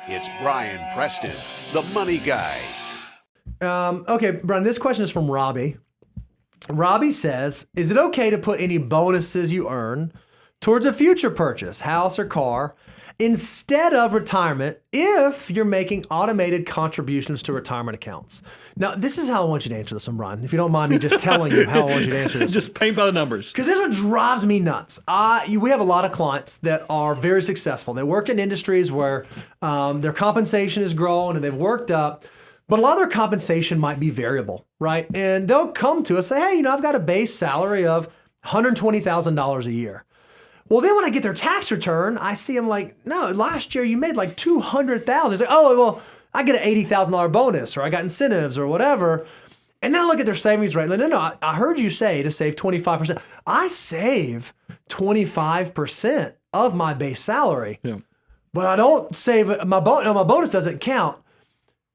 It's Brian Preston, the Money Guy. Okay, Brian, this question is from Robbie. Robbie says, is it okay to put any bonuses you earn towards a future purchase, house or car, instead of retirement if you're making automated contributions to retirement accounts? Now, this is how I want you to answer this one, Brian. If you don't mind me just telling you how I want you to answer this. Just paint by the numbers. Because this one drives me nuts. We have a lot of clients that are very successful. They work in industries where their compensation is growing and they've worked up, but a lot of their compensation might be variable, right? And they'll come to us and say, hey, I've got a base salary of $120,000 a year. Well, then when I get their tax return, I see them like, no, last year you made like $200,000. It's like, oh, well, I get an $80,000 bonus or I got incentives or whatever. And then I look at their savings rate. Like, no, I heard you say to save 25%. I save 25% of my base salary, but I don't save my bonus. No, my bonus doesn't count.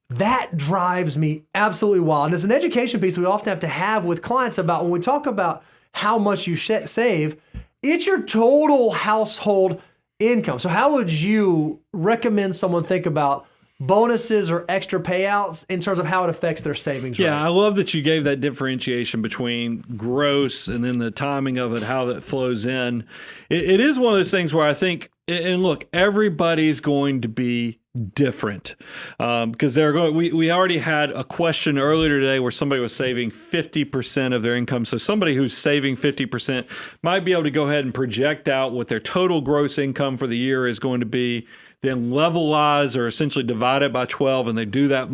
That drives me absolutely wild. And it's an education piece we often have to have with clients about when we talk about how much you save, it's your total household income. So how would you recommend someone think about bonuses or extra payouts in terms of how it affects their savings rate? Yeah, I love that you gave that differentiation between gross and then the timing of it, how that flows in. It is one of those things where I think, and look, everybody's going to be different because they're going. We already had a question earlier today where somebody was saving 50% of their income. So somebody who's saving 50% might be able to go ahead and project out what their total gross income for the year is going to be, then levelize or essentially divide it by 12, and they do that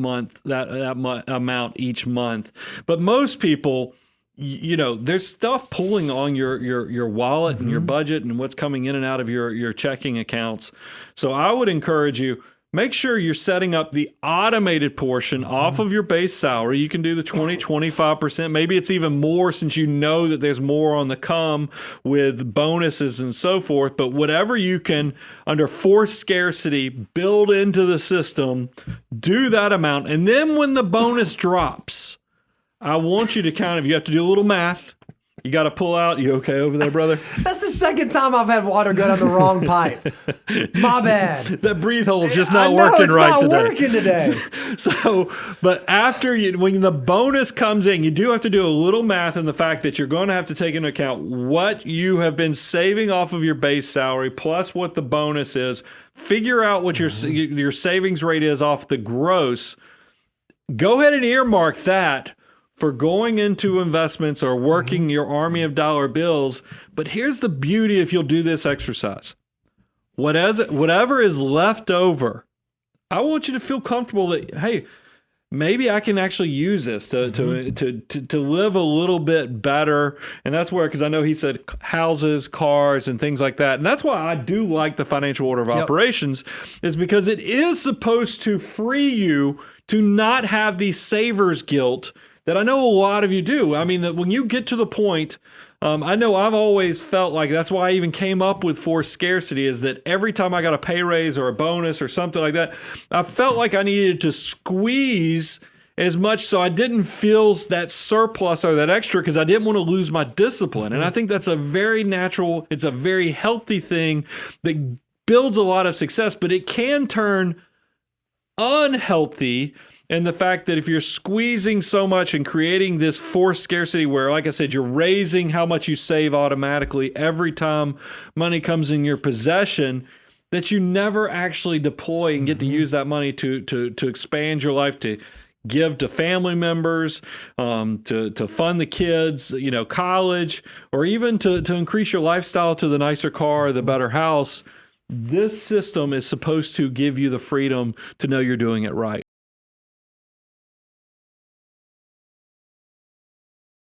amount each month. But most people, there's stuff pulling on your wallet and your budget and what's coming in and out of your checking accounts. So I would encourage you, make sure you're setting up the automated portion off of your base salary. You can do the 20, 25%. Maybe it's even more since you know that there's more on the come with bonuses and so forth. But whatever you can, under forced scarcity, build into the system, do that amount. And then when the bonus drops, I want you to you have to do a little math. You got to pull out. You okay over there, brother? That's the second time I've had water go down the wrong pipe. My bad. That breathe hole is just not working right today. It's not working today. So, but when the bonus comes in, you do have to do a little math in the fact that you're going to have to take into account what you have been saving off of your base salary plus what the bonus is. Figure out what your savings rate is off the gross. Go ahead and earmark that for going into investments or working your army of dollar bills. But here's the beauty if you'll do this exercise. Whatever is left over, I want you to feel comfortable that, hey, maybe I can actually use this to live a little bit better. And that's where, because I know he said houses, cars, and things like that. And that's why I do like the financial order of operations, is because it is supposed to free you to not have the saver's guilt that I know a lot of you do. I mean, that when you get to the point, I know I've always felt like that's why I even came up with forced scarcity, is that every time I got a pay raise or a bonus or something like that, I felt like I needed to squeeze as much so I didn't feel that surplus or that extra, because I didn't want to lose my discipline. And I think that's a very natural, it's a very healthy thing that builds a lot of success, but it can turn unhealthy. And the fact that if you're squeezing so much and creating this forced scarcity where, like I said, you're raising how much you save automatically every time money comes in your possession, that you never actually deploy and get to use that money to expand your life, to give to family members, to fund the kids, college, or even to increase your lifestyle to the nicer car or the better house. This system is supposed to give you the freedom to know you're doing it right.